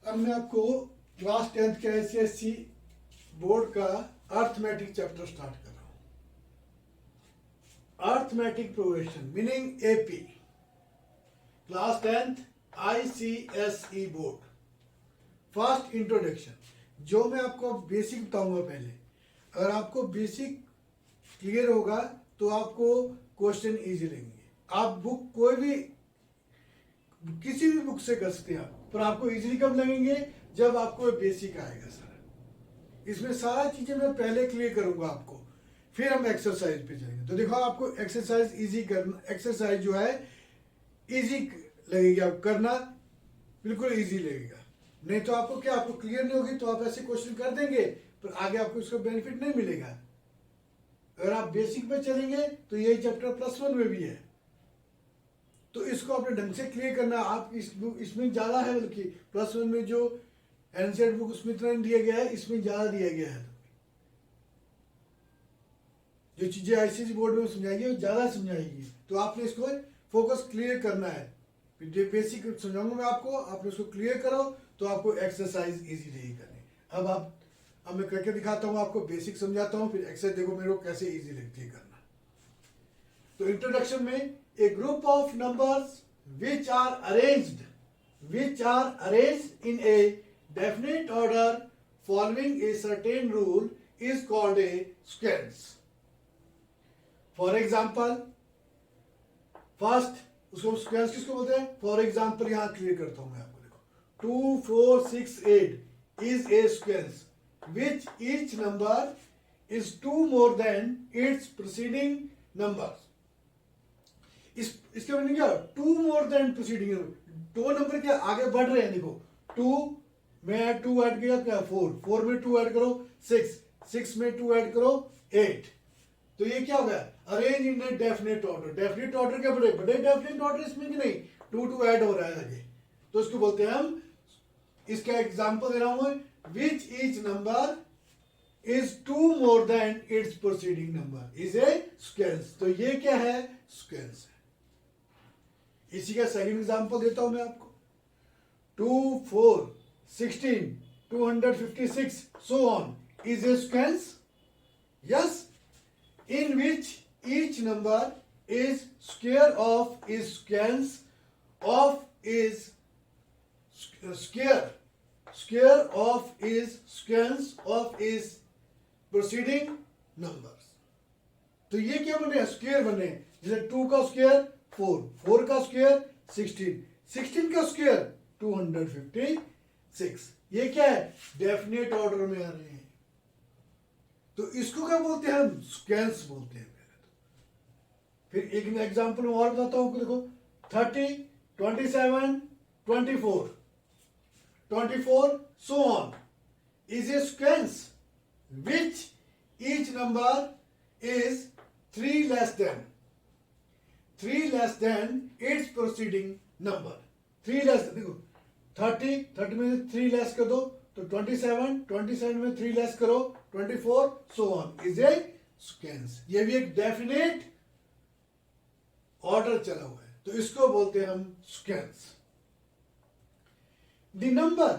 अब मैं आपको क्लास 10th के एसएससी बोर्ड का अर्थमेटिक चैप्टर स्टार्ट कर रहा हूं। Arithmetic progression meaning AP, class 10th ICSE board. First introduction, जो मैं आपको बेसिक बताऊंगा पहले। अगर आपको बेसिक क्लियर होगा तो आपको क्वेश्चन इजी लगेंगे। आप बुक कोई भी किसी भी बुक से कर सकते हैं आप, पर आपको इजीली कब लगेंगे जब आपको बेसिक आएगा। सर इसमें सारा चीजें मैं पहले क्लियर करूंगा आपको, फिर हम एक्सरसाइज पे जाएंगे। तो देखो आपको एक्सरसाइज इजी करना, एक्सरसाइज जो है इजी लगेगी, आप करना बिल्कुल इजी लगेगा। नहीं तो आपको क्या, आपको क्लियर नहीं होगी तो आप ऐसे क्वेश्चन कर देंगे पर आगे आपको इसका बेनिफिट नहीं मिलेगा। अगर आप बेसिक पे चलेंगे तो यही चैप्टर +1 में भी है, तो इसको अपने ढंग से क्लियर करना। आप इसमें ज्यादा है, बल्कि +1 में जो एनसीईआरटी बुक उसमें इतना नहीं दिया गया है, इसमें ज्यादा दिया गया है। जो चीजें आईसीएसई बोर्ड में समझाएगी वो ज्यादा समझाएगी, तो आपने इसको फोकस क्लियर करना है। जो बेसिक समझाऊंगा मैं आपको, आपने उसको क्लियर करो तो आपको एक्सरसाइज इजी रहेगी करनी। अब मैं करके दिखाता हूँ आपको, बेसिक समझाता हूँ, फिर एक्सरसाइज देखो मेरे को कैसे इजी लगती है करना। तो इंट्रोडक्शन में, a group of numbers which are arranged in a definite order following a certain rule is called a sequence. For example, first उसको sequence किसको बोलते हैं? For example यहाँ क्लियर करता हूँ मैं आपको, देखो 2 4 6 8 is a sequence which each number is 2 more than its preceding numbers. इसके मीनिंग क्या, 2 मोर देन प्रीसीडिंग, 2 नंबर के आगे बढ़ रहे हैं। देखो 2 में 2 ऐड किया क्या, 4 में 2 ऐड करो 6 में 2 ऐड करो 8। तो ये क्या हो गया, arrange in a definite order. Definite order क्या बड़े डेफिनेट ऑर्डर इसमें कि नहीं, 2 ऐड हो रहा है आगे, तो इसको बोलते हैं हम, इसका एग्जांपल दे रहा हूं, which each number is 2 more than its preceding number is a sequence। तो ये क्या है, sequence है। इसी का सेकंड एग्जांपल देता हूं मैं आपको, 2 4 16 256 so on is a sequence, yes, in which each number is square of is sequence of is square of is sequence of is proceeding numbers. तो ये क्या बने, स्क्वायर बने। जैसे 2 का स्क्वायर 4 का स्क्वायर 16 का स्क्वायर 256। ये क्या है, डेफिनेट ऑर्डर में आ रहे हैं, तो इसको क्या बोलते हैं हम, सीक्वेंस बोलते हैं पहले तो। फिर एक एग्जांपल में और बताता हूं, देखो 30 27 24 so on is a sequence which each number is 3 less than its preceding number। 3 less, देखो 30 में 3 लेस कर दो तो 27 में 3 लेस करो 24 so on is a sequence। ये भी एक डेफिनेट ऑर्डर चला हुआ है, तो इसको बोलते हैं हम sequence। The number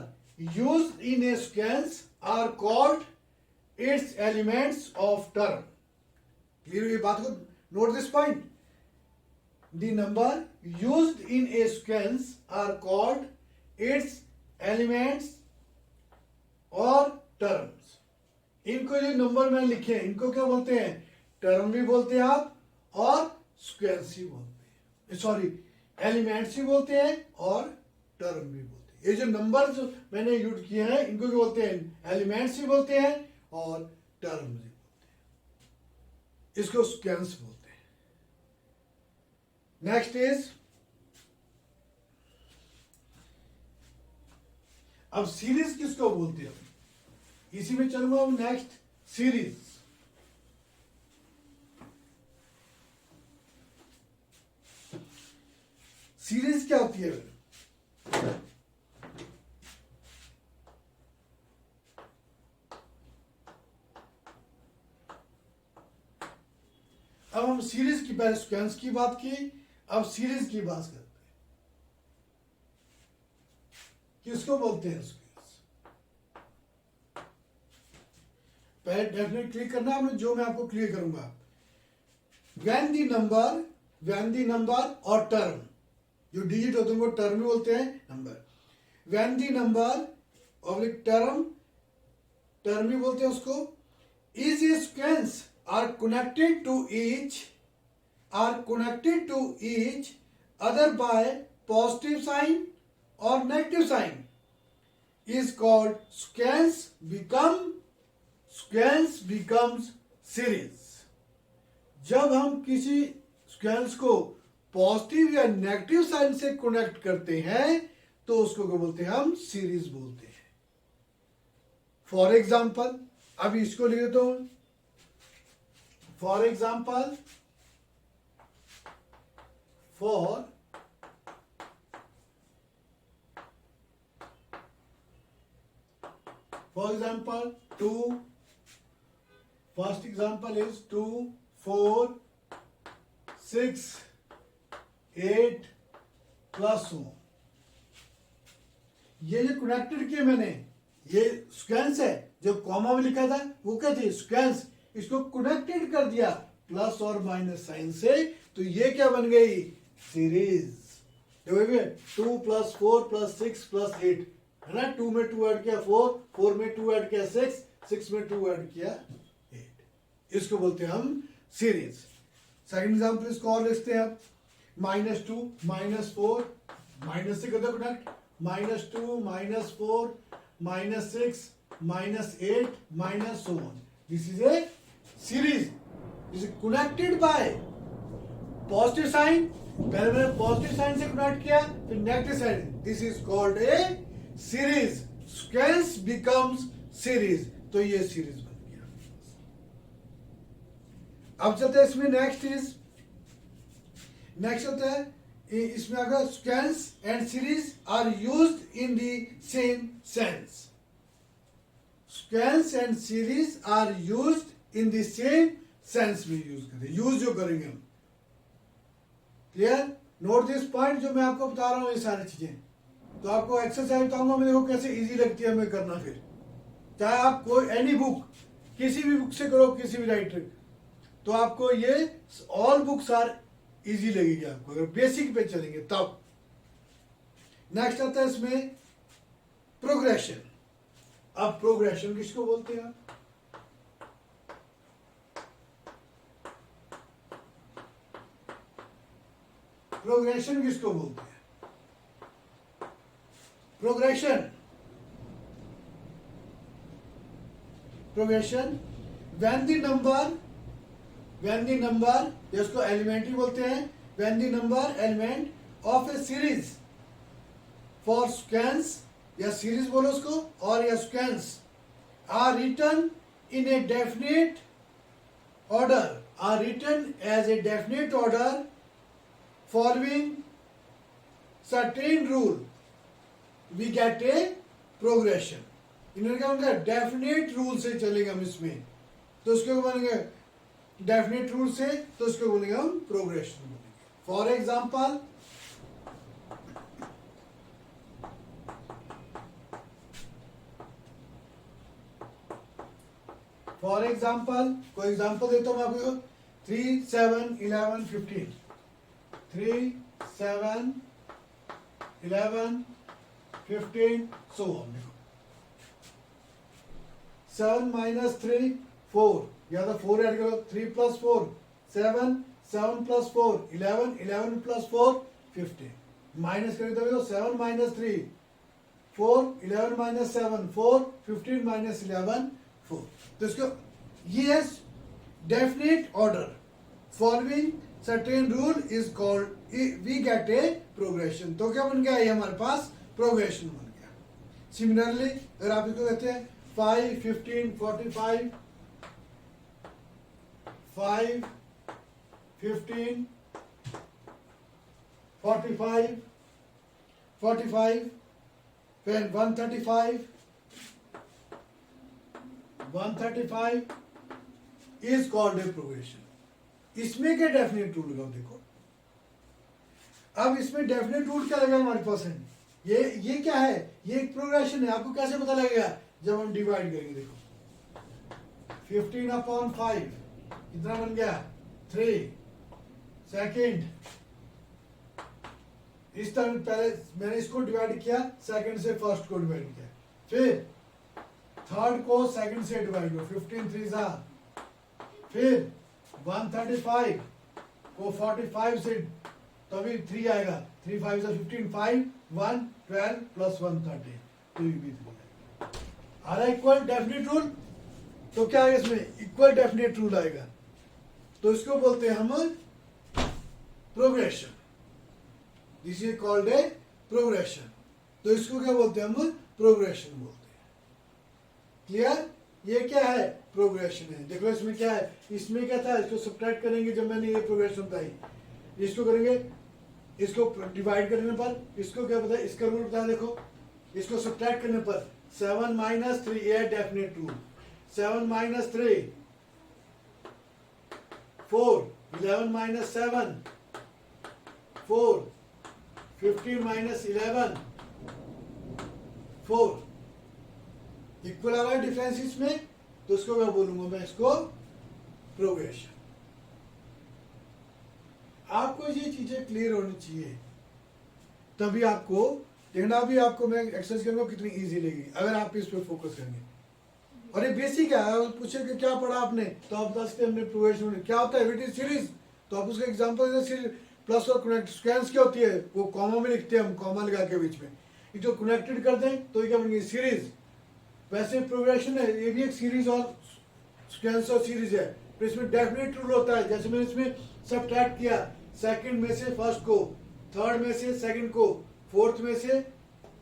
used in a sequence are called its elements of term। Clear ये बात को, note this point. The number used in a sequence are called its elements or terms। इनको जो नंबर में लिखे हैं इनको क्या बोलते हैं, टर्म भी बोलते हैं आप और sequence भी बोलते हैं, सॉरी एलिमेंट्स भी बोलते हैं और टर्म भी बोलते हैं। ये जो नंबर मैंने यूज किए हैं इनको क्या बोलते हैं, एलिमेंट्स भी बोलते हैं और टर्म भी बोलते हैं, इसको सीक्वेंस बोलते हैं। नेक्स्ट इज, अब सीरीज किसको बोलते हैं, इसी में चलूंगा हम नेक्स्ट, सीरीज। सीरीज क्या होती है, अब हम सीरीज की, पहले सीक्वेंस की बात की, अब सीरीज की बात करते हैं। किसको बोलते हैं स्क्वेंस। पहले डेफिनेट क्लियर करना आपने, जो मैं आपको क्लियर करूंगा। when the number और टर्म, जो डिजिट होते हैं वो टर्म ही बोलते हैं नंबर। when the number और टर्म भी बोलते हैं उसको, is a sequence are connected to each other by positive sign or negative sign is called sequence becomes series। जब हम किसी sequence को पॉजिटिव या नेगेटिव साइन से कनेक्ट करते हैं तो उसको क्या बोलते हैं, हम सीरीज बोलते हैं। फॉर एग्जाम्पल, अभी इसको लिख देता हूं। For example, for example 2, first example is 2, 4, 6, 8 plus 1। ये जो कनेक्टेड किए मैंने, ये स्क्वेंस है। जो कॉमा में लिखा था वो क्या थी, स्क्वेंस। इसको कनेक्टेड कर दिया प्लस और माइनस साइन से, तो ये क्या बन गई, सीरीज। देखोगे 2 + 4 + 6 + 8 है ना। 2 में 2 ऐड किया 4, 4 में 2 ऐड किया 6, 6 में 2 ऐड किया 8। इसको बोलते हैं हम सीरीज। सेकंड एग्जाम्पल इसको और लिखते हैं आप। -2, -4, माइनस से करते connect, -2, -4, -6, -8, -1। This is a series, is connected by positive sign. पहले मैंने पॉजिटिव साइन से कनेक्ट किया, फिर negative sign. This is called a series. Sequence becomes series, तो ये सीरीज बन गया। अब चलते हैं इसमें नेक्स्ट होता है इसमें, अगर sequence and series are used in the same sense. Sequence and series are used in the same sense में यूज करें, यूज जो करेंगे हम। क्लियर, नोट दिस पॉइंट जो मैं आपको बता रहा हूं, ये सारी चीजें। तो आपको एक्सरसाइज बताऊंगा मैं, देखो कैसे इजी लगती है हमें करना। फिर चाहे आप कोई एनी बुक, किसी भी बुक से करो, किसी भी राइटर, तो आपको ये ऑल बुक्स आर इजी लगेगी आपको, अगर बेसिक पे चलेंगे तब। नेक्स्ट आता है इसमें प्रोग्रेशन। अब प्रोग्रेशन किसको बोलते हैं आप, प्रोग्रेशन किसको बोलते हैं। प्रोग्रेशन when the number जिसको एलिमेंट्री बोलते हैं, when the number element of a series for sequence, या सीरीज बोलो उसको, और या sequence are written in a definite order, are written as a definite order following certain rule, we get a progression। इन्होंने क्या बोला, डेफिनेट रूल से चलेंगे हम इसमें, तो उसको बोलेंगे डेफिनेट रूल से, तो उसको बोलेंगे हम प्रोग्रेशन बोलेंगे। फॉर एग्जाम्पल, कोई एग्जाम्पल देता हूं मैं आपको। 3, 7, 11, 15, 3, 7, 11, 15, so on। देखो 7 - 3, 4, या तो 4 ऐड करो, 3 + 4 7, 7 + 4 11, 11 + 4 15। माइनस करें तो 7 - 3 4, 11 - 7 4, 15 - 11 4। तो इसको ये है definite order following certain rule is called, we get a progression. तो क्या बन गया, ये हमारे पास प्रोग्रेशन बन गया। सिमिलरली अगर आप इसको कहते हैं 5, 15, 45, 5, 15, 45, 45, then 135, 135 is called a progression। इसमें क्या डेफिनेट रूल लगाओ, देखो अब इसमें डेफिनेट रूल क्या लगा हमारे पास है, ये क्या है, ये एक प्रोग्रेशन है। आपको कैसे पता लगेगा, जब हम डिवाइड करेंगे। देखो 15/5 कितना बन गया 3 सेकेंड। इस तरह पहले मैंने इसको डिवाइड किया, सेकंड से फर्स्ट को डिवाइड किया, फिर थर्ड को सेकंड से डिवाइड किया, 15 3 फिर 135 को 45 से, तभी 3 आएगा, 3 5 से 15 5 1 12 प्लस 130, तो ये भी 3 आएगा। आ रहा इक्वल डेफिनेट रूल, तो क्या आएगा इसमें, इक्वल डेफिनेट रूल आएगा। तो इसको बोलते हैं हम progression, this is called A progression. तो इसको क्या बोलते हैं हम, प्रोग्रेशन बोलते हैं। क्लियर, ये क्या है, प्रोग्रेशन है। देखो इसमें क्या है, इसमें क्या था, इसको सब्ट्रैक्ट करेंगे, जब मैंने ये प्रोग्रेशन बताई, इसको करेंगे, इसको डिवाइड करने पर इसको क्या पता है, इसका रूल पता है। देखो इसको सब्ट्रैक्ट करने पर 7 - 3, ये डेफिनेट रूल। 7 - 3 4, 11 - 7 4, 15 - 11 4, इक्वल आ रहा है डिफरेंस इसमें, तो इसको मैं बोलूंगा, मैं इसको प्रोग्रेशन। आपको ये चीजें क्लियर होनी चाहिए, तभी आपको देखना। अभी आपको मैं एक्सरसाइज करूंगा कितनी इजी लगेगी अगर आप इस पे फोकस करेंगे। और ये बेसिक है, अगर पूछे कि क्या पढ़ा आपने, तो आप बता सकते हैं हमने प्रोग्रेशन क्या होता है, इट इज सीरीज। तो आप उसका एग्जांपल दे, सीरीज प्लस और कनेक्ट स्क्वेंस क्या होती है, वो कॉमा में लिखते हैं हम, कॉमा लगा के बीच में, ये जो कनेक्टेड कर दें तो ये क्या बन गई, सीरीज। वैसे प्रोग्रेशन है, ये भी एक सीरीज और स्क्वेंस और सीरीज है, तो इसमें डेफिनेट रूल होता है। जैसे मैंने इसमें सब्ट्रैक्ट किया, सेकंड में से फर्स्ट को, थर्ड में से सेकंड को, फोर्थ में से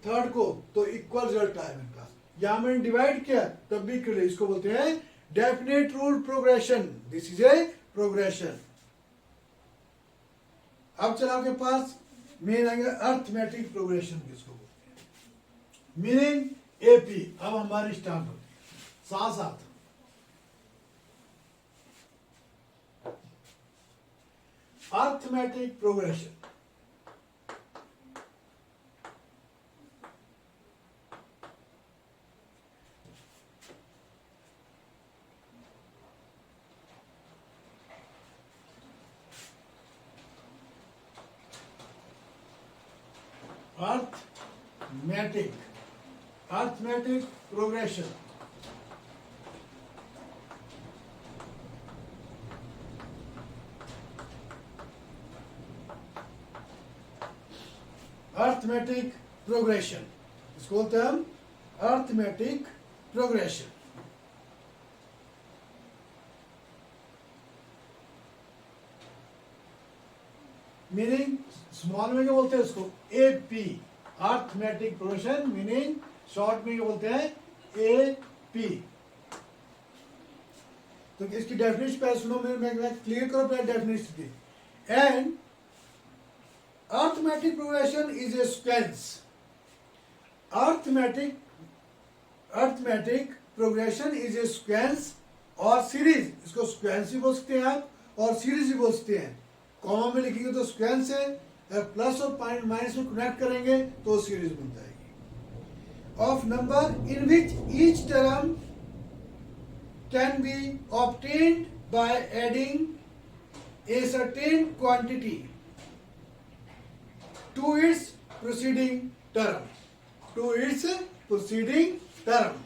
थर्ड को, तो इक्वल रिजल्ट आया मेरे पास। यहां मैंने डिवाइड किया तब भी कर, इसको बोलते हैं definite rule progression, this is A progression. अब चला आपके पास मेन आएगा अर्थमेटिक प्रोग्रेशन, किसको बोलते हैं, मीनिंग एपी। अब हमारी स्टार्ट होती है साथ साथ। Arithmetic progression, arithmetic progression. Arithmetic progression, इसको बोलते हैं हम अर्थमेटिक प्रोग्रेशन। मीनिंग स्मॉल में क्या बोलते हैं उसको, AP, arithmetic progression. Meaning short में क्या बोलते हैं, एपी। तो इसकी डेफिनेशन पहले सुनो, मैं क्लियर करो पहले डेफिनेशन की। And arithmetic progression is a sequence. Arithmetic progression is a sequence और सीरीज, इसको सीक्वेंस भी बोल सकते हैं आप और सीरीज भी बोल सकते हैं। कॉमा में लिखेंगे तो सीक्वेंस है, प्लस और माइनस में कनेक्ट करेंगे तो सीरीज बन जाएगी। Of number in which each term can be obtained by adding a certain quantity to its preceding term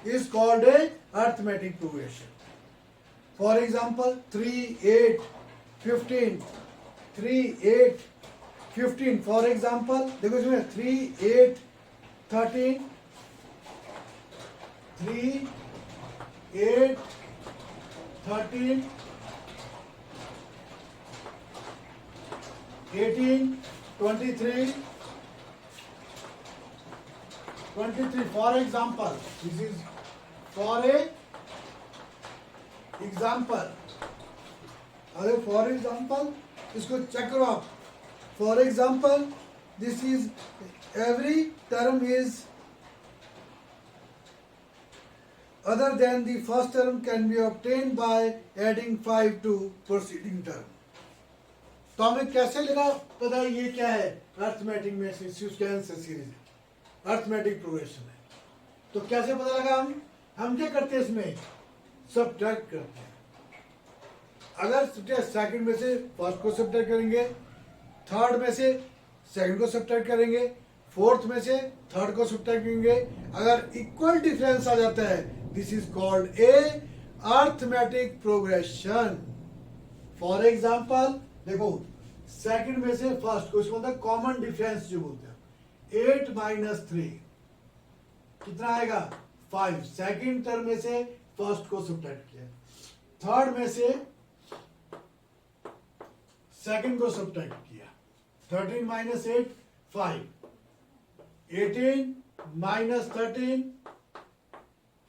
is called a arithmetic progression. For example, 3 8 15, 3 8 15। For example, देखो इसमें 3 8 13, 3 8 13 18 23 23। For example, this is for a example। अरे for example इसको check करो आप। For example this is every term is other than the first term can be obtained by adding 5 to preceding term। तो हमें कैसे लगा पता है ये क्या है, अर्थमेटिक में सीक्वेंस सीरीज अर्थमेटिक प्रोग्रेशन है। तो कैसे पता लगा, हम क्या करते हैं इसमें सब्ट्रैक्ट करते हैं। अगर सेकंड में से फर्स्ट को सब्ट्रैक्ट करेंगे, थर्ड में से सेकंड को सब्ट्रैक्ट करेंगे, फोर्थ में से थर्ड को सब्ट्रैक्ट करेंगे, अगर इक्वल डिफरेंस आ जाता है this is called A arithmetic progression. For example देखो, सेकंड में से फर्स्ट को इसको मतलब कॉमन डिफरेंस जो बोलते हैं, 8 - 3 कितना आएगा 5। सेकंड टर्म में से फर्स्ट को सब्ट्रैक्ट किया, थर्ड में से सेकंड को सब्ट्रैक्ट किया, 13 - 8 5, 18 - 13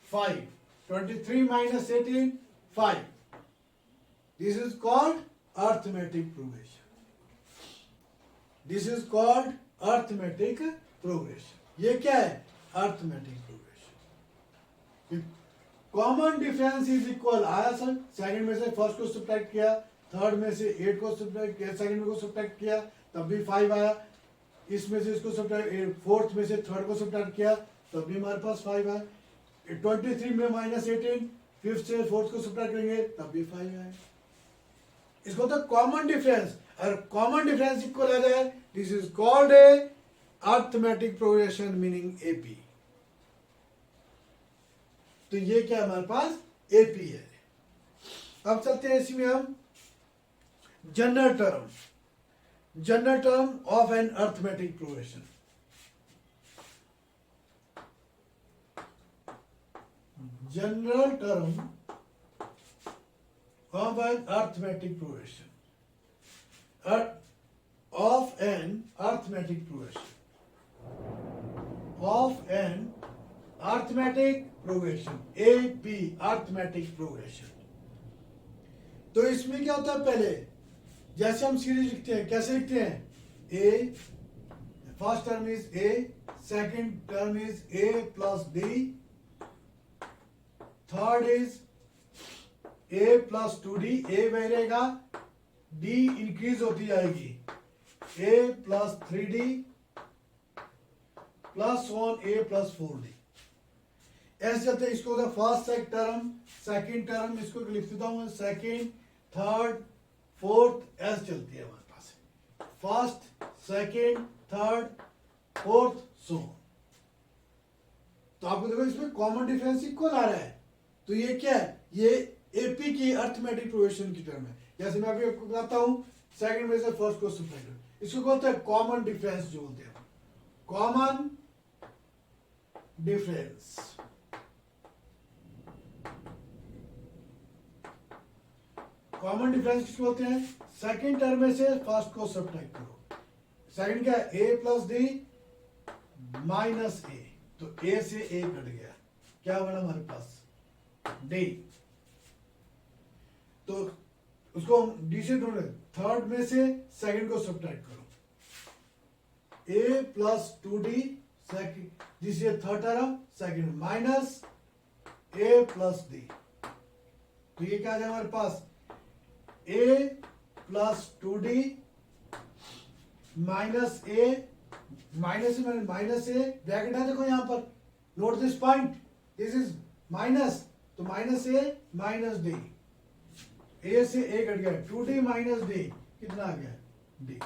5, 23 - 18 5. This is called arithmetic progression. This is called arithmetic progression. ये क्या है, arithmetic progression. Common difference is equal आया सर, सेकंड में से फर्स्ट को सब्ट्रैक्ट किया, थर्ड में से 8 को सब्ट्रैक्ट किया, सेकंड में को सब्ट्रैक्ट किया तब भी 5 आया, इसमें से इसको सब्ट्रैक्ट, फोर्थ में से थर्ड को सब्ट्रैक्ट किया तब भी हमारे पास 5 आया, 23 में -18 फिफ्थ से फोर्थ को सब्ट्रैक्ट करेंगे तब भी 5 आए। इसको तो कॉमन डिफरेंस, अगर कॉमन डिफरेंस इक्वल आ जाए this is called A arithmetic progression meaning AP. तो ये क्या हमारे पास एपी है। अब चलते हैं इसमें हम general term of an arithmetic progression. General term of an arithmetic progression, of an arithmetic progression, of an arithmetic progression, AP arithmetic progression। तो इसमें क्या होता है, पहले जैसे हम सीरीज लिखते हैं कैसे लिखते हैं, a first term is a, second term is a plus d, third is a + 2d, a वही रहेगा, d इंक्रीज होती जाएगी, a + 3d + 1a + 4d। ऐसे चलते इसको फर्स्ट टर्म सेकंड टर्म, इसको लिख देता हूं सेकंड थर्ड फोर्थ, ऐसे चलती है हमारे पास, फर्स्ट सेकंड थर्ड फोर्थ सो। तो आपको देखो इसमें कॉमन डिफरेंस इक्वल आ रहा है, तो ये क्या है, ये एपी की अर्थमेटिक प्रोग्रेशन की टर्म है। जैसे मैं अभी आपको बताता हूं, सेकंड में से फर्स्ट को सब्ट्रैक्ट, इसको बोलते हैं कॉमन डिफरेंस, जो बोलते हैं कॉमन डिफरेंस। कॉमन डिफरेंस किसको बोलते हैं, सेकंड टर्म में से फर्स्ट को सब्ट्रैक्ट करो, सेकंड क्या है a + d - a, तो a से a कट गया, क्या बना हमारे पास d, तो उसको हम डी से ढूंढे, थर्ड में से सेकंड को सब्ट्रैक्ट करो, a + 2d second, this is third term second minus a + d, तो ये क्या आ जाए हमारे पास, a + 2d minus a, minus a bracket है, देखो यहां पर, note this point, this is minus, तो -a - d, a से a कट गया, 2d - d कितना आ गया d।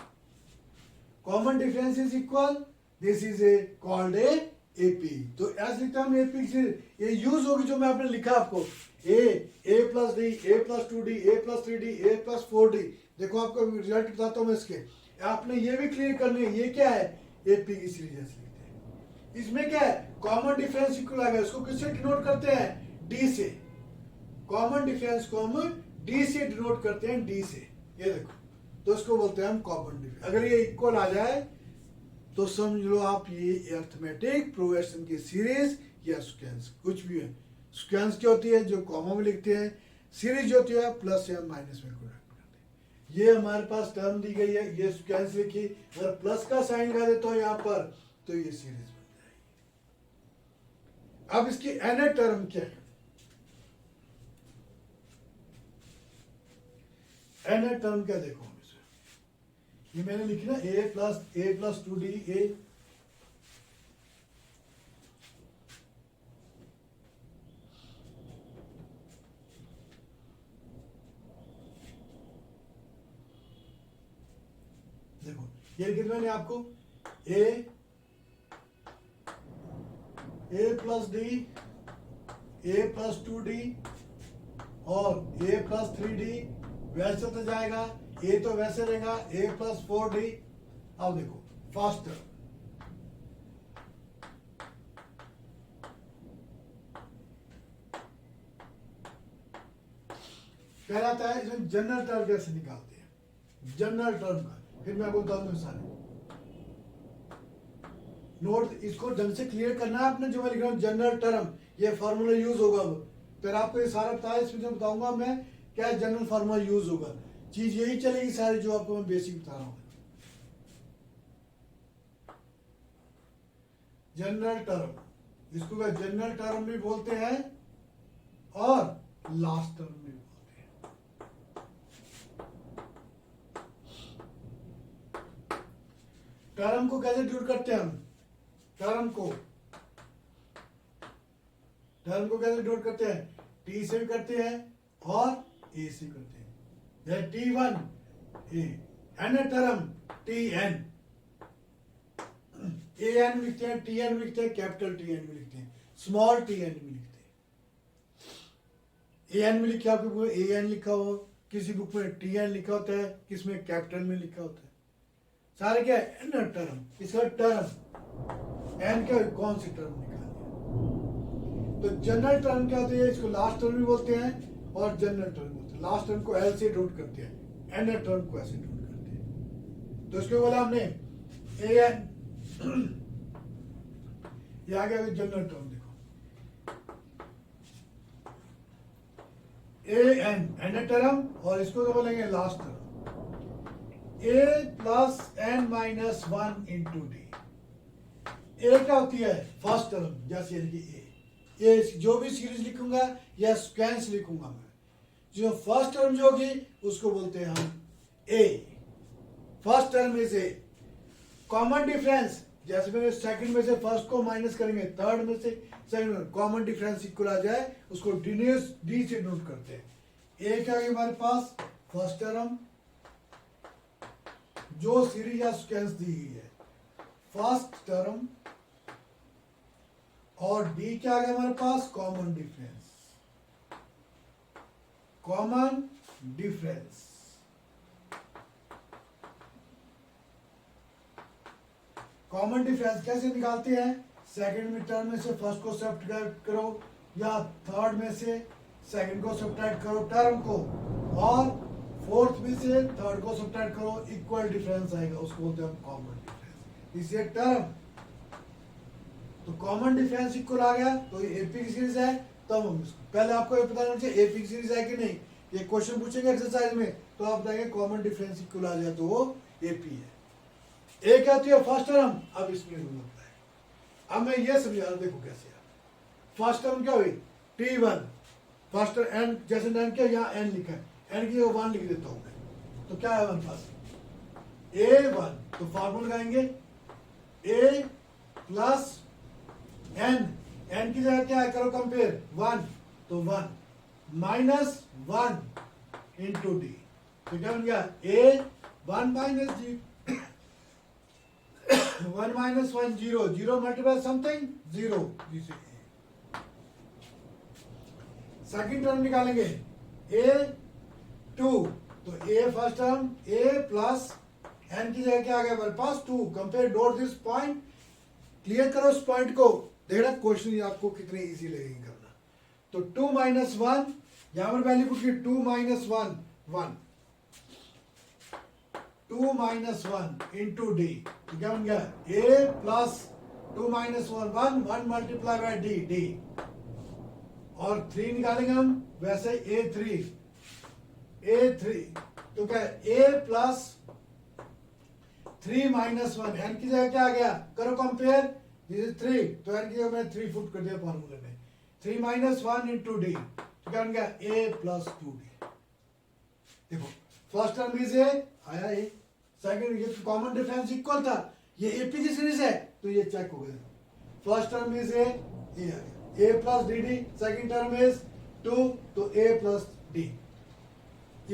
Common difference is equal, this is A called a AP. तो ऐसे लिखता हूं एपी से, ये यूज होगी जो मैं आपने लिखा आपको, a + d, a + 2d, a + 3d, a + 4d। देखो आपको रिजल्ट बताता हूं मैं इसके, आपने ये भी क्लियर करनी है, ये क्या है एपी की सीरीज ऐसे लिखते हैं। इसमें क्या है, कॉमन डिफरेंस इक्वल आ गया, इसको किससे डिनोट करते हैं, डी से। कॉमन डिफरेंस को हम डी से डिनोट करते हैं, डी से, ये देखो, तो इसको बोलते हैं हम कॉमन डिफरेंस। अगर ये इक्वल आ जाए तो समझ लो आप ये अर्थमेटिक प्रोग्रेशन की सीरीज या सीक्वेंस कुछ भी है। सीक्वेंस क्या होती है, जो कॉमा में लिखते हैं, सीरीज होती है प्लस या माइनस में कनेक्ट करते हैं। ये हमारे पास टर्म दी गई है, ये सीक्वेंस लिखी, अगर प्लस का साइन लगा देता हूं यहाँ पर तो ये सीरीज बन जाएगी। अब इसकी nth टर्म क्या है, nth टर्म क्या देखो, ये मैंने लिखी ना ए प्लस 2d ए, देखो ये लिखी थी मैंने आपको ए plus d, a plus 2d और ए प्लस 3d, वैसे तो जाएगा, ए तो वैसे रहेगा, ए प्लस 4d। अब देखो फर्स्ट टर्म, कहलाता है इसमें जनरल टर्म कैसे निकालते हैं, जनरल टर्म का फिर मैं आपको बताऊंगा सारे नोट, इसको ढंग से क्लियर करना है आपने। जो मैं लिख रहा हूँ जनरल टर्म, ये फार्मूला यूज होगा, फिर आपको ये सारा बताया, इसमें जो बताऊंगा मैं क्या जनरल फार्मूला यूज होगा, चीज यही चलेगी सारी जो आपको मैं बेसिक बता रहा हूँ। जनरल टर्म, इसको जनरल टर्म भी बोलते हैं और लास्ट टर्म भी बोलते हैं। टर्म को कैसे डिनोट करते हैं हम, टर्म को कैसे डिनोट करते हैं, टी से भी करते हैं और ए से करते हैं। T1 A N term T N, A N लिखते हैं, टी एन लिखते हैं, कैपिटल टी एन भी लिखते हैं, स्मॉल टी एन भी लिखते हैं। ए एन में लिखा आपकी बुक ए एन लिखा हो, किसी बुक में टी एन लिखा होता है, किसमें कैपिटल में लिखा होता है, सारे क्या है एन टर्म। इसका टर्म एन क्या कौन सी टर्म निकालनी है, तो जनरल टर्म क्या होती है, इसको लास्ट टर्म भी बोलते हैं और जनरल टर्म बोलते हैं। लास्ट टर्म को एल से डिनोट करते हैं, एन टर्म को ऐसे डिनोट करते हैं। तो इसको बोला हमने ए एन, ये आ गया जनरल टर्म, देखो ए एन एन टर्म, और इसको तो बोलेंगे last term, a plus n minus 1 into d. A क्या होती है फर्स्ट टर्म, जैसे ए जो भी सीरीज लिखूंगा या स्क्वेंस लिखूंगा मैं, जो फर्स्ट टर्म जो होगी उसको बोलते हैं हम ए। फर्स्ट टर्म में से कॉमन डिफरेंस, जैसे मैंने सेकंड में से फर्स्ट को माइनस करेंगे, थर्ड में से सेकंड, कॉमन डिफरेंस इक्वल आ जाए उसको डी से नोट करते हैं। ए क्या है हमारे पास फर्स्ट टर्म जो सीरीज या स्क्वेंस दी गई है, फर्स्ट टर्म, और डी क्या आ गया हमारे पास common difference, common difference. Common difference कैसे निकालते हैं, सेकंड में टर्म में से फर्स्ट को सब्ट्रैक्ट करो या थर्ड में से सेकंड को सब्ट्रैक्ट करो टर्म को, और फोर्थ में से थर्ड को सब्ट्रैक्ट करो, इक्वल डिफरेंस आएगा, उसको बोलते हैं हम कॉमन डिफरेंस। इसे टर्म, तो कॉमन डिफरेंस इक्वल आ गया तो ये एपी की सीरीज है। तब हम इसको पहले आपको ये पता होना चाहिए एपी की सीरीज है कि नहीं, ये क्वेश्चन पूछेंगे एक्सरसाइज में तो आप बताएंगे कॉमन डिफरेंस इक्वल आ जाए तो वो एपी है। ए क्या होती है फर्स्ट टर्म, अब इसमें रूल होता है। अब मैं ये समझा रहा हूं, देखो कैसे फर्स्ट टर्म क्या हुई T1, फर्स्ट टर्म एन, जैसे एन क्या यहाँ एन लिखा है, एन की 1 लिख देता हूं मैं, तो क्या है हमारे पास A1, तो फार्मूला लगाएंगे ए प्लस एन की जगह क्या है करो कंपेयर 1, तो 1 माइनस 1 इंटू डी, तो क्या बन गया ए 1 minus D, 1 minus 1 0, 0 multiply something 0, जिसे सेकंड टर्म निकालेंगे A2, तो A first term A plus n की जगह क्या आ गया हमारे पास 2, compare dot this point, clear करो इस पॉइंट को, देखना क्वेश्चन आपको कितनी इजी लगेगी करना। तो 2 माइनस 1, यहां पर वैल्यू कुछ 2 माइनस 1 1, 2 माइनस 1 इंटू डी, तो क्या बन गया a plus 2 minus 1 1, 1 multiply by d, d, और 3 निकालेंगे हम वैसे A3, तो क्या ए प्लस 3 माइनस 1, एन की जगह क्या आ गया करो कंपेयर, दिस इज 3, तो एन की जगह मैंने 3 फुट कर दिया फॉर्मूले में, 3 माइनस 1 इंटू डी, तो क्या बन गया ए प्लस 2डी। देखो फर्स्ट टर्म में से आया ए, सेकंड, ये कॉमन डिफरेंस इक्वल था, ये एपी की सीरीज है तो ये चेक हो गया। फर्स्ट टर्म इज ए आ गया, a plus d d, second term is 2 तो ए प्लस डी।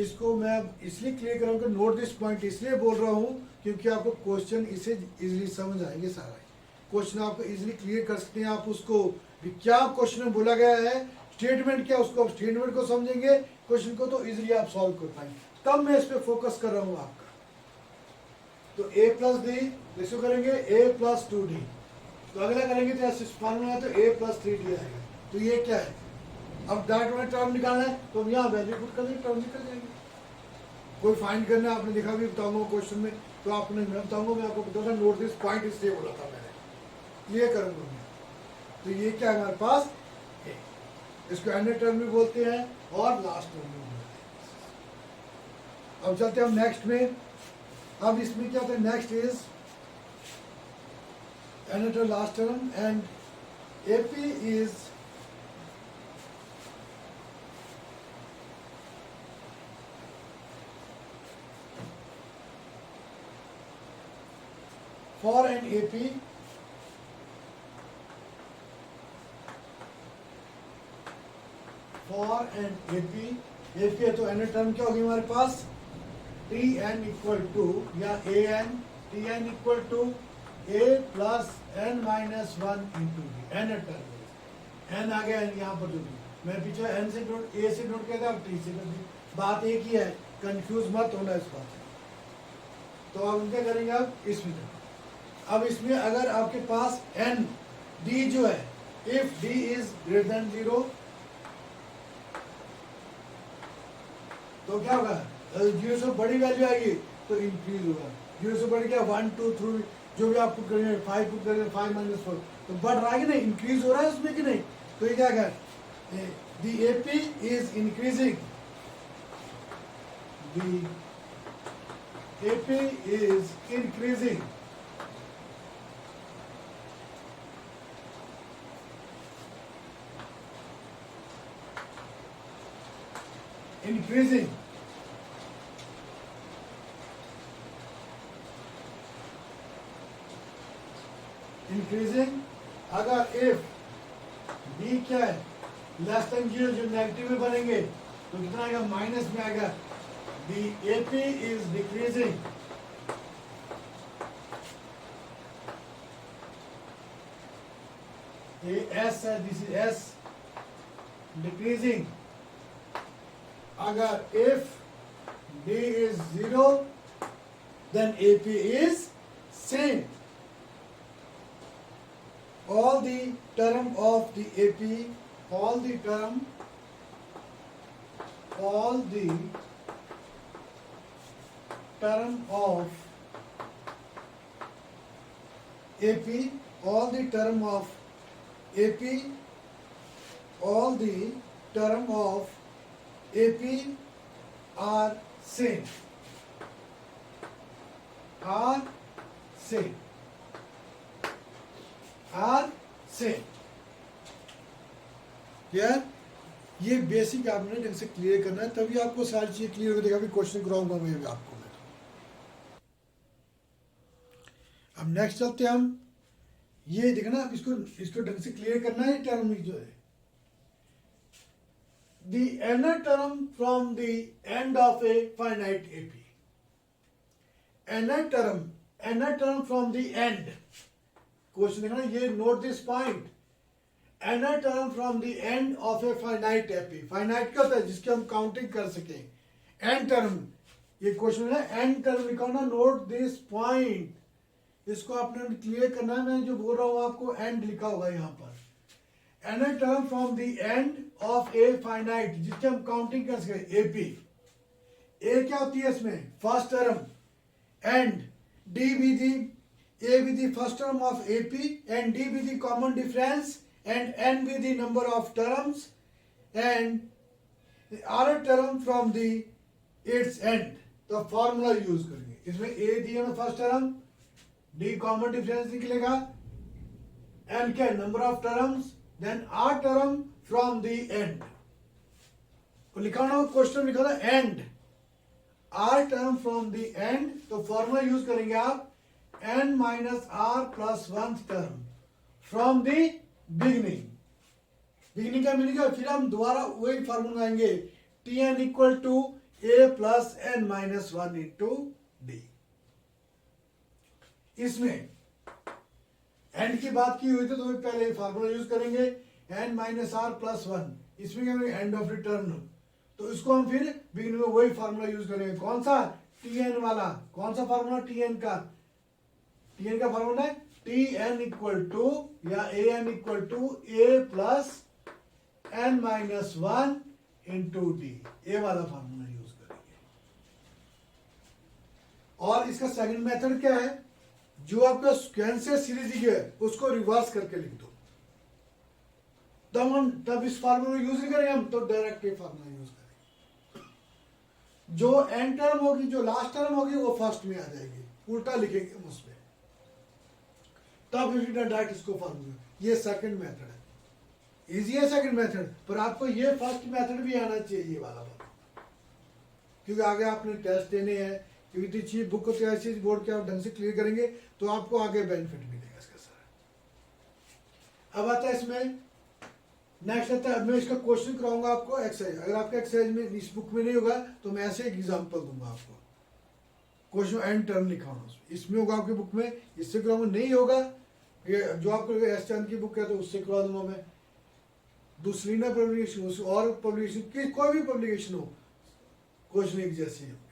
इसको मैं इसलिए क्लियर करूँगा, नोट दिस पॉइंट इसलिए बोल रहा हूँ क्योंकि आपको क्वेश्चन इसे इजीली समझ आएंगे, सारा क्वेश्चन आपको इजीली क्लियर कर सकते हैं। आप उसको क्या क्वेश्चन में बोला गया है, स्टेटमेंट क्या, उसको आप स्टेटमेंट को समझेंगे, क्वेश्चन को तो इजीली आप सॉल्व कर पाएंगे। तब मैं इस पे फोकस कर रहा हूँ आपका। तो a प्लस डी, इसको करेंगे a प्लस 2d, तो अगला करेंगे तो ऐसे फॉर्मूला है तो a प्लस 3d आएगा। तो ये क्या है, अब डायरेक्ट में टर्म निकालना है तो हम यहाँ वैल्यू पुट कर देंगे, टर्म निकल जाएंगे। कोई फाइंड करना है आपने देखा भी बताऊंगा क्वेश्चन में, तो आपने मैं बताऊंगा, मैं आपको बताऊंगा, नोट दिस पॉइंट इसलिए बोला था मैंने, क्लियर करूंगा मैं। तो ये क्या है हमारे पास, इसको एंड टर्म भी बोलते हैं और लास्ट टर्म भी बोलते हैं। अब चलते हैं हम नेक्स्ट में। अब इसमें क्या होता है, next is and last term and AP is for an AP है तो एन टर्म क्या होगी हमारे पास, टी एन इक्वल टू या a n, t n equal to a plus n minus 1 into d, n term, n आ गया यहाँ पर जो भी मैं पीछे एन से नोट ए से नोट किया था, टी से नोट, बात एक ही है, कंफ्यूज मत होना इस बात से। तो अब क्या करेंगे, आप इसमें अब इसमें अगर आपके पास एन डी जो है, if D is greater than 0 तो क्या होगा, 0 से बड़ी वैल्यू आएगी तो इंक्रीज होगा, 0 से बढ़ गया 1 2 3 जो भी आप पुट करेंगे, 5 पुट करेंगे, 5 - 4 तो बढ़ रहा है कि नहीं, इंक्रीज हो रहा है उसमें कि नहीं। तो ये क्या है, the AP is increasing, the AP is increasing, increasing अगर if b क्या है लेस देन 0, जो नेगेटिव में बनेंगे तो कितना आएगा, माइनस में आएगा, the AP is decreasing, ये s है, this is s, decreasing। अगर if d is 0 then AP is same, all the term of the AP, all the term of AP, all the term of AP, all the term of AP are same, are same, are same। Clear, ये basic आपने ढंग से clear करना है, तभी आपको सारी चीजें क्लियर हो जाएगा। अभी क्वेश्चन कराऊंगा मैं आपको। अब नेक्स्ट चलते हैं हम, ये देखना, अब इसको ढंग से क्लियर करना है। टर्म जो है, the inner term from the end of a finite AP, inner term from the end, question देखना, ये note this point, inner term from the end of a finite AP, finite क्या होता है, जिसकी हम काउंटिंग कर सकें, n टर्म, ये क्वेश्चन है n टर्म निकालना, नोट दिस पॉइंट, इसको आपने क्लियर करना है। मैं जो बोल रहा हूँ आपको एंड लिखा होगा यहाँ पर, n term from the end of a finite, जिसके हम काउंटिंग कर सके, एपी। ए क्या होती है इसमें, first term, and d be the, a be the first term of AP, and d be the common difference, and n be the number of terms, and r term from the its end. तो formula use करेंगे, इसमें a दिया ना first term, d common difference निकलेगा, n क्या number of terms, then r term from the end को लिखा ना, क्वेश्चन लिखा था end, r term from the end, तो फॉर्मूला यूज करेंगे आप n minus r plus one term from the beginning. Beginning का मीनिंग है, फिर हम दोबारा वही फॉर्मूला आएंगे, t n equal to a plus n minus one into d. इसमें एंड की बात की हुई थी तो पहले फार्मूला यूज करेंगे n minus r plus one, इसमें क्या करेंगे एंड ऑफ रिटर्न, तो इसको हम फिर बिगिनिंग में वही फार्मूला यूज करेंगे। कौन सा? टी एन वाला। कौन सा फार्मूला? टी एन का। टी एन का फार्मूला है टी एन इक्वल टू या a n equal to a plus n minus one into d, a वाला फार्मूला यूज करेंगे। और इसका सेकंड मेथड क्या है, जो आपका सीक्वेंशियल सीरीज दी है उसको रिवर्स करके लिख दो, तब इस फार्मूला यूज नहीं करेंगे हम, तो डायरेक्ट ये फार्मूला यूज करेंगे। जो एंड टर्म होगी, जो लास्ट टर्म होगी, वो फर्स्ट में आ जाएगी, उल्टा लिखेंगे हम उसमें, तब डायरेक्ट इसको फार्मूला। ये सेकंड मेथड है, इजी है सेकंड मेथड, पर आपको ये फर्स्ट मेथड भी आना चाहिए, ये वाला क्योंकि आगे आपने टेस्ट देने हैं, क्योंकि चीज बुक को ऐसी बोर्ड के आप ढंग से क्लियर करेंगे तो आपको आगे बेनिफिट मिलेगा इसका सारा। अब आता है इसमें नेक्स्ट आता है, मैं इसका क्वेश्चन कराऊंगा आपको एक्सरसाइज। अगर आपका एक्सरसाइज में इस बुक में नहीं होगा तो मैं ऐसे एक एग्जांपल दूंगा आपको, क्वेश्चन एंड टर्म लिखा होगा इसमें होगा आपकी बुक में, इससे कराऊंगा। नहीं होगा ये जो आपको एस चंद की बुक है तो उससे करवा दूंगा मैं, दूसरी ना पब्लिकेशन और पब्लिकेशन कोई भी पब्लिकेशन हो, क्वेश्चन एक जैसे होंगे।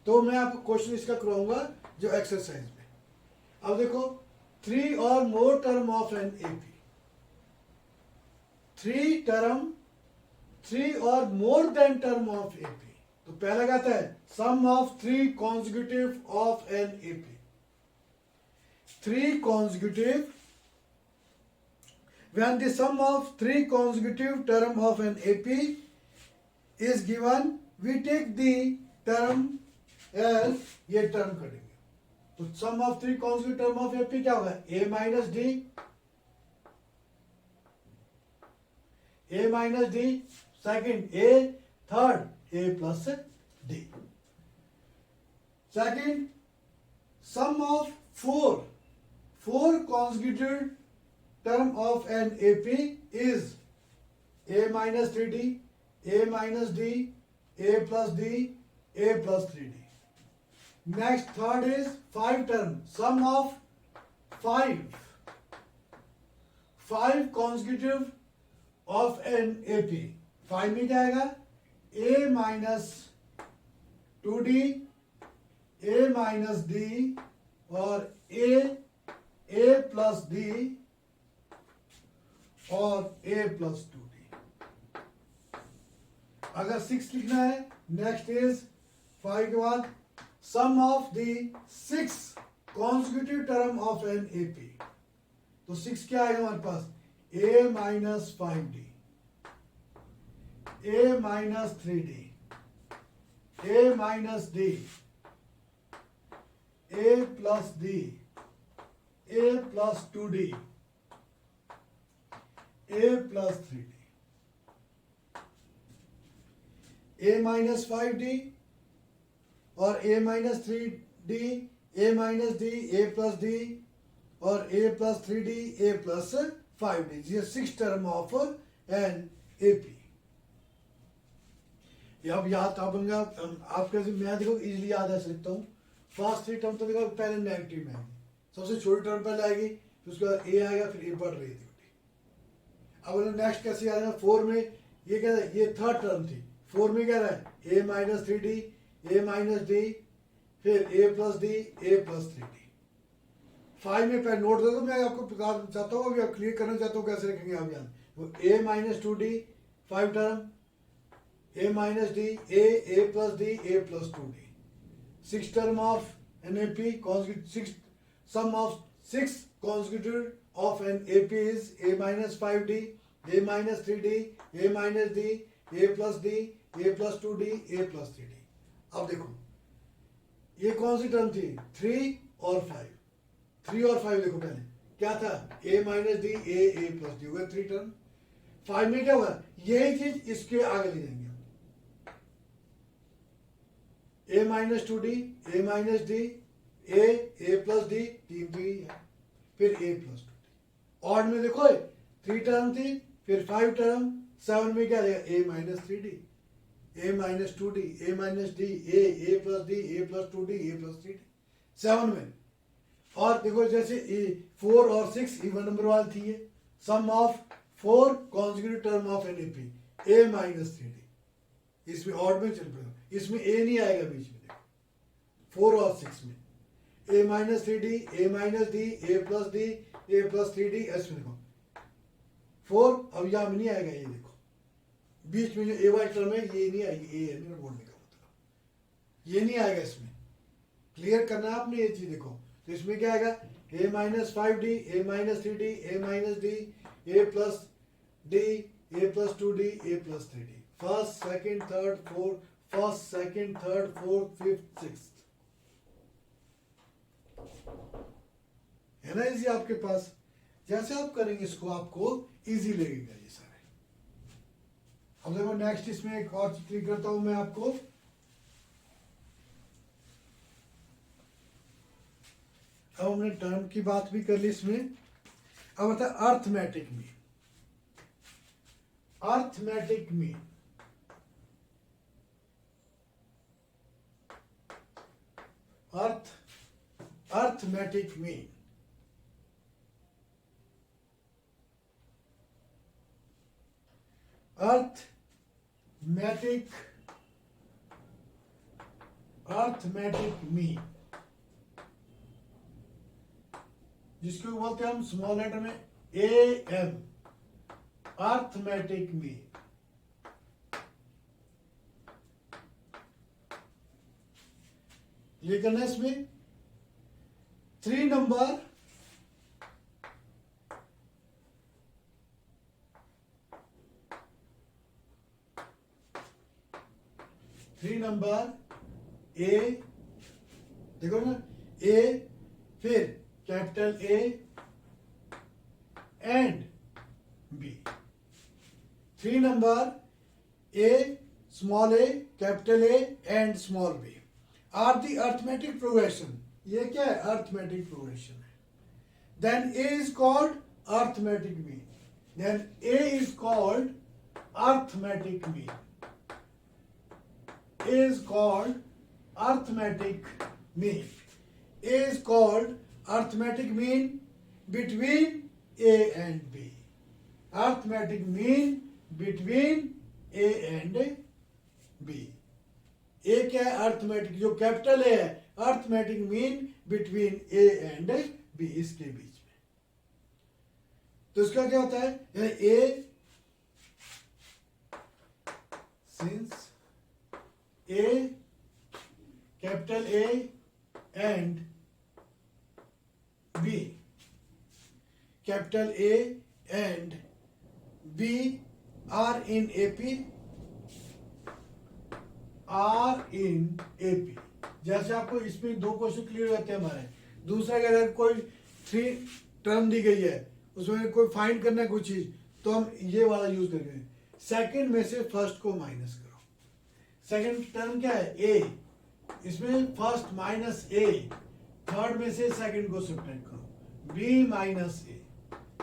तो मैं आपको क्वेश्चन इसका करवाऊंगा जो एक्सरसाइज में। अब देखो, 3 और more term of an AP, 3 और more than term of AP. तो पहला कहता है sum of 3 consecutive of an AP, 3 consecutive, when the sum of 3 consecutive term of an AP is given, we take the term as, ये term करेंगे तो सम of 3 consecutive term of AP क्या होगा, a minus d, second a, third a plus d। Second some of 4 consecutive term of an AP is a minus 3d, a minus d, a plus d, a plus 3d। Next, third is 5 term, sum of 5 consecutive of an AP। 5 में क्या आएगा, a minus 2d, a minus d और a plus d और a plus 2d। अगर 6 लिखना है, next is 5 के बाद sum of the 6 consecutive term of an AP. तो 6 क्या आएगा हमारे पास, a minus 5d, a minus 3d, a minus d, a plus d, a plus 2d, a plus 3d, a minus 5d और a minus 3d, a minus d, a plus d और a plus 3d, a plus 5d। ये 6 term of an AP. अब याद बनेगा आपके, मैं देखो easily याद है सकता हूँ। फर्स्ट 3 टर्म तो देखो पहले नेगेटिव में, सबसे छोटी टर्म पहले आएगी, फिर उसके बाद ए आएगा, फिर ए बढ़ रही थी। अब नेक्स्ट कैसे आएगा, 4 में ये क्या है, ये थर्ड टर्म थी, 4 में क्या रहा है, ए माइनस 3d, ए माइनस डी, फिर ए plus d, a plus 3d। 5 में पहले नोट दे दो, मैं आपको बता चाहता हूँ, अभी आप क्लियर करना चाहता हूँ कैसे रखेंगे आप यहाँ, a minus 2d 5 term, a minus d, a plus d, a plus 2d। 6 term of an AP, 6 sum of 6 consecutive of an AP is a minus 5d, a minus 3d, a minus d, a plus d, a plus 2d, a plus 3d। अब देखो ये कौन सी term थी, 3 और 5। 3 और 5 देखो पहले क्या था, a minus D, a plus D, हो गया 3 टर्म। 5 में क्या हुआ, यही चीज इसके आगे ले जाएंगे हम, ए minus two d, a minus d, a plus D, तीन तो ही है, फिर ए प्लस टू डी। ऑड में देखो 3 टर्म थी, फिर 5 टर्म, 7 में क्या रहेगा ए minus three d, a minus two d, a minus d, a plus d, a plus two d, a plus three D 7 में। और देखो जैसे 4 और 6 इवन नंबर वाली थी, ये sum of 4 consecutive term of an AP, a minus three d, इसमें odd में चल पड़ेगा, इसमें ए नहीं आएगा बीच में, देखो 4 और 6 में ए minus three d, a minus d, a plus d, a plus three D, ऐसे देखो 4, अब यहां में नहीं आएगा, ये देखो बीच में जो ए वाई टर्म है ये नहीं आएगी, ए है मेरा बोलने का मतलब, ये नहीं आएगा इसमें। क्लियर करना है आपने ये चीज, देखो तो इसमें क्या आएगा, a minus 5 d, a minus three d, a minus d, a plus d, a plus two d, a plus three d, first second third fourth, first second third fourth fifth sixth, है ना easy आपके पास। जैसे आप करेंगे इसको आपको easy लगेगा ये सारे। अब देखो नेक्स्ट इसमें एक और क्लिक करता हूं मैं आपको, अब हमने टर्म की बात भी कर ली इसमें। अब आता है arithmetic mean. Arithmetic mean arithmetic mean arithmetic mean, जिसको बोलते हैं हम स्मॉल लेटर में ए एम, अर्थमेटिक मीन। ये करना है इसमें 3 नंबर ए, देखो ना ए, फिर capital A and B, 3 number A, small A, capital A and small B are the arithmetic progression. ये क्या है, अर्थमेटिक प्रोग्रेशन है। Then A is called arithmetic mean, then A is called arithmetic mean, is called arithmetic mean, is called arithmetic mean between A and B, arithmetic mean between A and B। A क्या है, arithmetic, जो capital A है, arithmetic mean between A and B, इसके बीच में। तो इसका क्या होता है, A since A, capital A and B, capital A and B are in AP, are in AP। जैसे आपको इसमें 2 क्वेश्चन क्लियर होते हैं हमारे। दूसरा क्या, अगर कोई 3 टर्म दी गई है, उसमें कोई फाइंड करना है कोई चीज, तो हम ये वाला यूज करेंगे, सेकंड में से फर्स्ट को माइनस करो। सेकंड टर्म क्या है, ए, इसमें फर्स्ट माइनस ए, थर्ड में से सेकंड को सब्ट्रैक्ट करो, बी माइनस ए,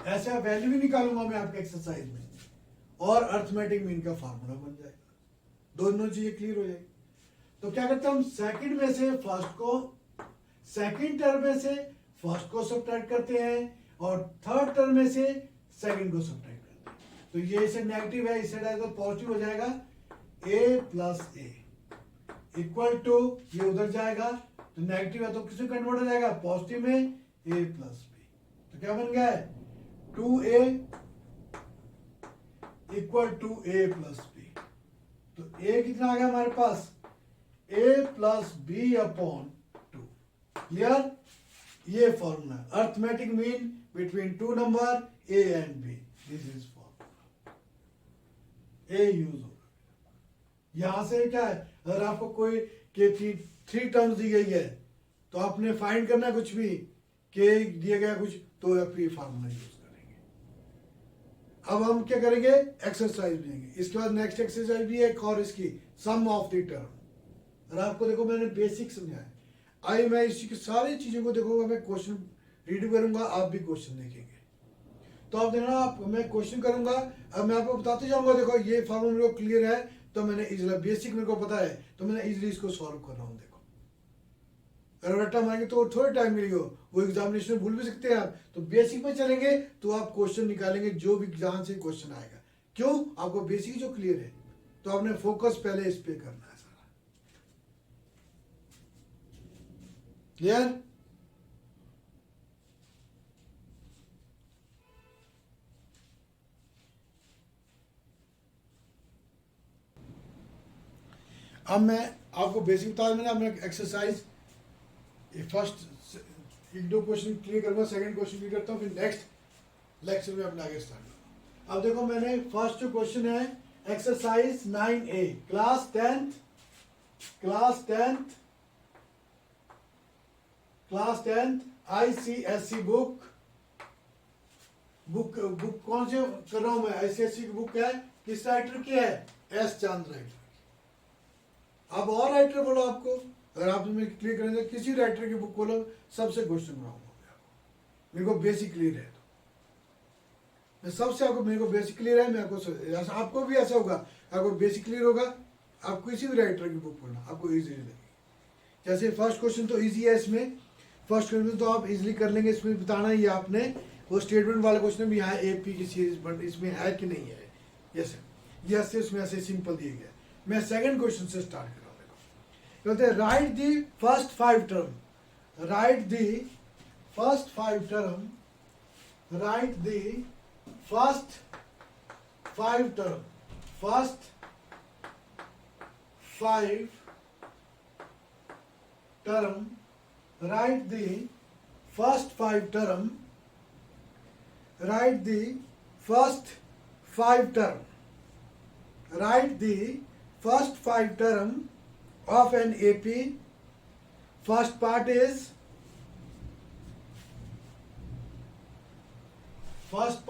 ऐसा वैल्यू भी निकालूंगा मैं आपके एक्सरसाइज में, और अर्थमेटिक मीन का फार्मूला बन जाएगा। दोनों चीजें क्लियर हो जाएगी। तो क्या करते हैं हम, सेकंड में से फर्स्ट को, सेकंड टर्म में से फर्स्ट को सब्ट्रैक्ट करते हैं, और थर्ड टर्म में से सेकंड को सब्ट्रैक्ट करते हैं। तो ये इसे नेगेटिव है, इसे तो पॉजिटिव हो जाएगा, a plus A equal to, ये उधर जाएगा तो नेगेटिव है तो किसमें कन्वर्ट हो जाएगा, पॉजिटिव में, a प्लस बी। तो क्या बन गया है, 2a equal to a plus b. तो a कितना आ गया हमारे पास, a plus b upon 2। Clear, ये फॉर्मूला अर्थमेटिक मीन बिटवीन 2 नंबर a and b, this is formula, a use होगा। यहां से क्या है, अगर आपको कोई के 3 टर्म्स दी गई है, तो आपने फाइंड करना कुछ भी, के दिया गया कुछ, तो आप ये फार्मूला यूज करेंगे। अब हम क्या करेंगे, एक्सरसाइज लेंगे। इसके बाद नेक्स्ट एक्सरसाइज भी है एक और, इसकी सम ऑफ द टर्म, और आपको देखो मैंने बेसिक समझाया। आइए मैं इसी की सारी चीज़ों को देखो, मैं क्वेश्चन रीड करूंगा, आप भी क्वेश्चन देखेंगे। तो आप देखना, आप मैं क्वेश्चन करूंगा, अब मैं आपको बताते जाऊंगा। देखो ये फॉर्मूला मेरे को क्लियर है, तो मैंने इजला बेसिक मेरे को पता है, तो मैंने इजली इसको सॉल्व कर रहा हूँ। देखो अगर रट्टा मारेंगे तो थोड़ा टाइम मिलेगा, वो एग्जामिनेशन में भूल भी सकते हैं आप। तो बेसिक में चलेंगे तो आप क्वेश्चन निकालेंगे जो भी जहां से क्वेश्चन आएगा। क्यों? आपको बेसिक जो क्लियर है, तो आपने फोकस पहले इस पे करना है सारा। क्लियर? अब मैं आपको बेसिक बता मैंने, अब मैं एक्सरसाइज फर्स्ट एक दो क्वेश्चन क्लियर करूंगा, सेकंड क्वेश्चन क्लियर करता हूँ, फिर नेक्स्ट लेक्चर में अपना आगे स्टार्ट करूंगा। अब देखो मैंने फर्स्ट जो क्वेश्चन है exercise 9A, class 10th ICSE book कौन से कर रहा हूं मैं? ICSE की बुक है, किस राइटर की है? एस चांद राइटर। अब और राइटर बोलो आपको, अगर आप में क्लियर करेंगे किसी राइटर की बुक खोलो, सबसे क्वेश्चन बनाऊंगा मेरे को बेसिक क्लियर है, तो मैं सबसे आपको, मेरे को बेसिक क्लियर है, मैं आपको भी ऐसा होगा, आपको बेसिक क्लियर होगा, आप किसी भी राइटर की बुक पढ़ना आपको इजी लगेगी। जैसे फर्स्ट क्वेश्चन तो इजी है, इसमें फर्स्ट क्वेश्चन तो आप इजीली कर लेंगे। इसमें बताना ही आपने, वो स्टेटमेंट वाला क्वेश्चन भी यहाँ AP की सीरीज बट इसमें है कि नहीं है, यस इसमें ऐसे सिंपल दिए गया। मैं सेकंड क्वेश्चन से स्टार्ट कर रहा हूँ। कहते हैं right the first 5 term, right the first 5 term, right the first 5 term, first 5 term, write the first 5 term, write the first 5 term, write the first 5 term of an AP. First part is, first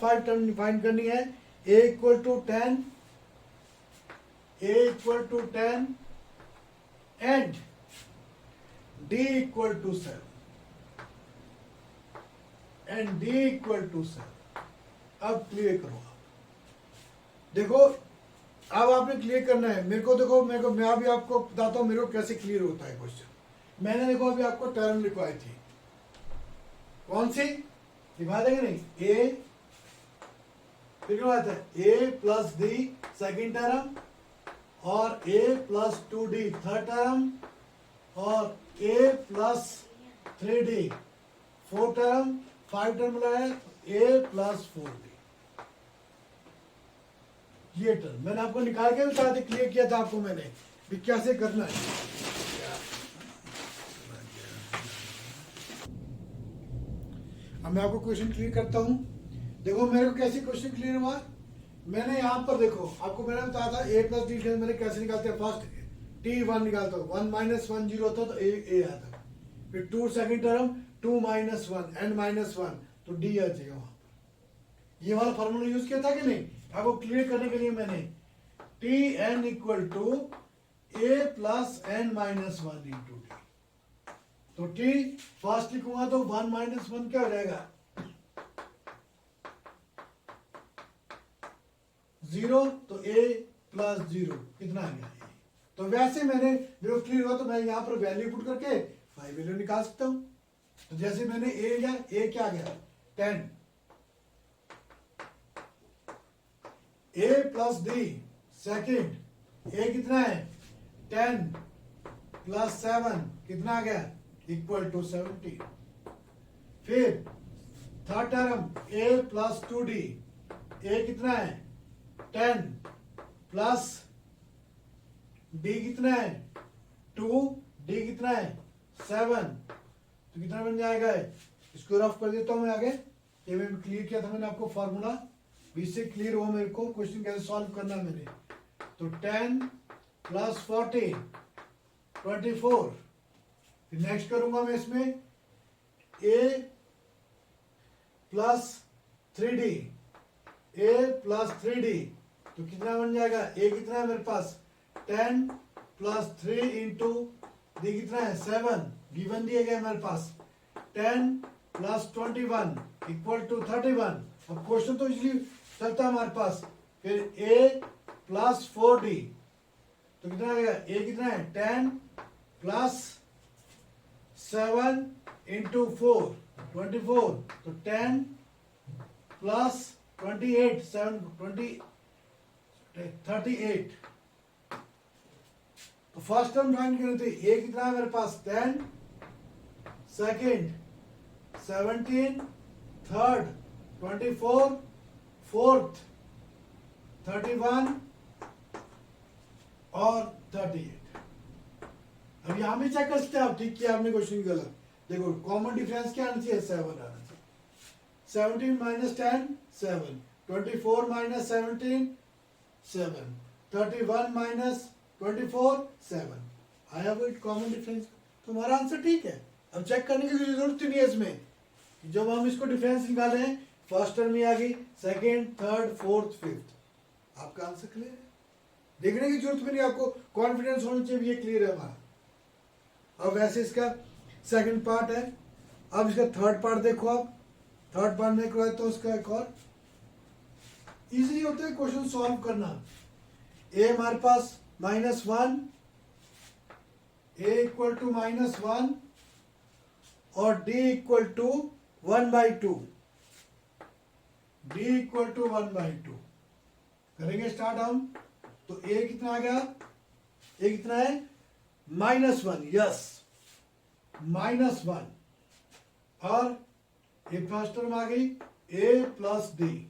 5 term define करनी है। A equal to 10, A equal to 10 and D equal to 7, and D equal to 7। अब clear करो आप, देखो अब आपने clear करना है। मेरे को देखो, मैं अभी आपको बताता हूँ मेरे को कैसे क्लियर होता है क्वेश्चन। मैंने देखो अभी आपको टर्म लिखवाई थी, कौन सी लिखवा देंगे? नहीं, A फिर क्या बात है, A plus D second term, और A plus 2D third term, और A plus 3D fourth term, 5 term है A प्लस 4D। ये टर्म मैंने आपको निकाल के बता दिया, क्लियर किया था आपको मैंने भी कैसे करना है। अब मैं आपको क्वेश्चन क्लियर करता हूं। देखो मेरे को कैसे क्वेश्चन क्लियर हुआ, मैंने यहाँ पर देखो आपको मैंने बताया था A प्लस D मैंने कैसे निकालते हैं। फर्स्ट T1 निकालता हूँ, 1 माइनस 1 0 होता तो A आता, फिर 2 second term 2 minus 1 n minus 1 तो D आ जाएगा वहां पर। ये वाला फॉर्मूला यूज किया था कि नहीं? आपको क्लियर करने के लिए मैंने Tn equal to A plus n minus 1 into D। तो T फर्स्ट लिखूंगा तो 1 माइनस 1 क्या हो जाएगा, 0, तो A प्लस 0 कितना आ गया? तो वैसे मैंने मेरे को क्लियर हुआ, तो मैं यहाँ पर वैल्यू पुट करके 5 वैल्यू निकाल सकता हूँ। तो जैसे मैंने A लिया, A क्या गया 10, A plus D second, A कितना है 10 प्लस 7 कितना आ गया इक्वल टू 17। फिर third term A plus 2D, A कितना है 10 प्लस D कितना है 2, D कितना है 7, तो कितना बन जाएगा? इसको रफ कर देता हूं मैं आगे। ये मैं क्लियर किया था मैंने आपको फॉर्मूला, इससे क्लियर हो मेरे को क्वेश्चन कैसे सॉल्व करना है मैंने। तो 10 प्लस 40 24। फिर नेक्स्ट करूंगा मैं इसमें A plus 3D, A plus 3D तो कितना बन जाएगा? A कितना है मेरे पास 10 प्लस 3 इंटू दी कितना है 7 गिवन दिए गए हमारे पास 10 प्लस 21 इक्वल टू 31। अब क्वेश्चन तो इजली चलता है हमारे पास। फिर a प्लस 4d तो कितना आ गया a कितना है 10 प्लस 7 इंटू 4 24 तो 10 प्लस 28 7 20 38। तो फर्स्ट टर्म फाइंड करनी थी a कितना है मेरे पास 10 सेकेंड 17 थर्ड 24 फोर्थ 31 और 38। अब यहां भी चेक कर सकते हैं आप ठीक किया आपने क्वेश्चन गलत। देखो कॉमन डिफरेंस क्या आना चाहिए 7 आना चाहिए। 17 माइनस 10 7 24 माइनस 17 7 31 माइनस 24 7 आया वो कॉमन डिफरेंस। तो हमारा आंसर ठीक है। अब चेक करने की जरूरत नहीं है इसमें। जब हम इसको डिफरेंस निकाले फर्स्ट टर्म में आ गई सेकेंड थर्ड फोर्थ फिफ्थ आपका आंसर क्लियर है। देखने की जरूरत भी नहीं आपको कॉन्फिडेंस होना चाहिए ये क्लियर है हमारा। अब वैसे इसका सेकंड पार्ट है। अब इसका थर्ड पार्ट देखो आप। थर्ड पार्ट में करवाए तो उसका एक और इजी होता है क्वेश्चन सॉल्व करना। ए हमारे पास -1 ए इक्वल टू -1 और D equal to 1/2 D equal to 1/2 करेंगे स्टार्ट हम। तो ए कितना आ गया ए कितना है -1 यस -1 और ए फर्स्ट टर्म आ गई a plus d.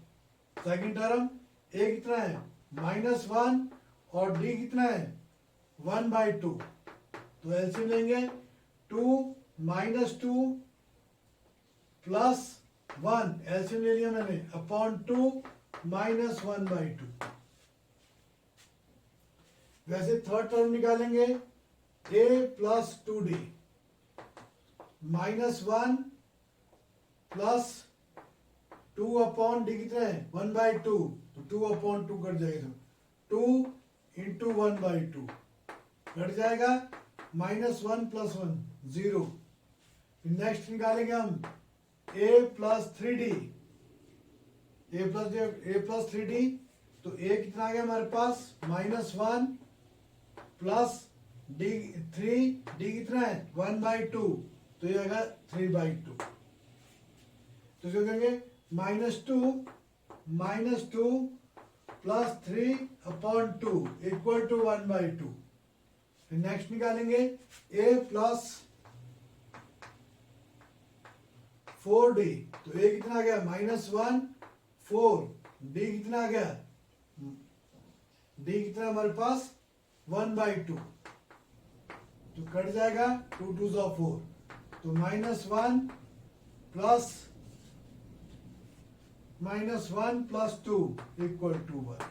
Second term a कितना है -1 और डी कितना है 1/2 तो एलसीएम लेंगे 2 -2 प्लस 1 एलसीएम ले लिया मैंने अपॉन 2 -1/2। वैसे थर्ड टर्म निकालेंगे a plus 2d -1 plus 2 upon D कितना है 1/2 तो 2 अपॉन 2 कट जाएगा। 2 इंटू 1/2 कट जाएगा -1 प्लस 1 0। नेक्स्ट निकालेंगे हम a plus 3d a plus 3d तो a कितना आ गया हमारे पास -1 प्लस d 3 d कितना है 1/2 तो ये आएगा 3/2। तो क्या करेंगे -2 plus 3 upon 2 equal to 1/2। Next निकालेंगे a प्लस 4d तो a कितना आ गया -1 4 d कितना आ गया d कितना हमारे पास 1/2 तो कट जाएगा 2 2 4 तो -1 प्लस -1 + 2 इक्वल टू 1।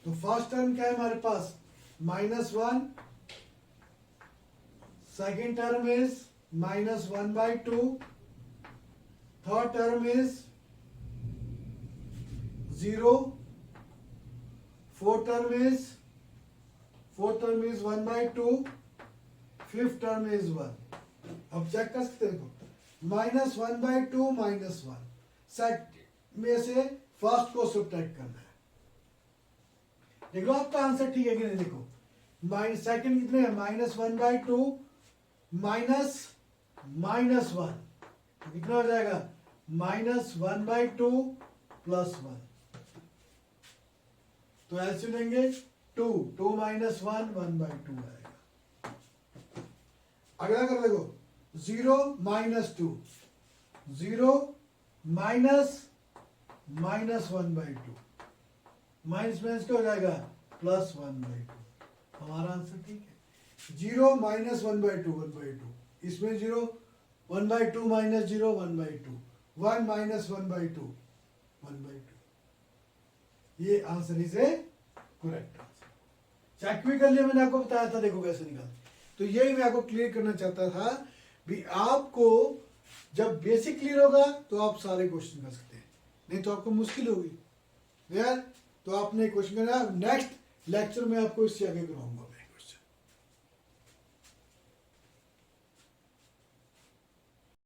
तो फर्स्ट टर्म क्या है हमारे पास -1 second term is -1/2 third term is 0 fourth term is 1/2 fifth term is 1। अब चेक कर सकते हो -1/2 -1 सेट में से फर्स्ट को सब्ट्रैक्ट करना है। देखो आपका आंसर ठीक है कि नहीं। देखो सेकंड कितने हैं -1/2 -1 तो कितना हो जाएगा -1/2 + 1 तो ऐसे लेंगे 2 2 - 1 1/2 आएगा। अगला कर देखो 0 - 2 0 -1/2 माइनस क्या हो जाएगा +1/2। हमारा आंसर ठीक है। 0 - 1/2 1/2 इसमें 0 1/2 - 0 1/2 1 - 1/2 1/2 ये answer is a correct answer. Check भी कर लिया मैंने आपको बताया था देखो कैसे निकाल। तो यही मैं आपको क्लियर करना चाहता था भी आपको जब बेसिक क्लियर होगा तो आप सारे क्वेश्चन कर सकते हैं नहीं तो आपको मुश्किल होगी यार। तो आपने क्वेश्चन करना नेक्स्ट लेक्चर में आपको इससे आगे कराऊंगा।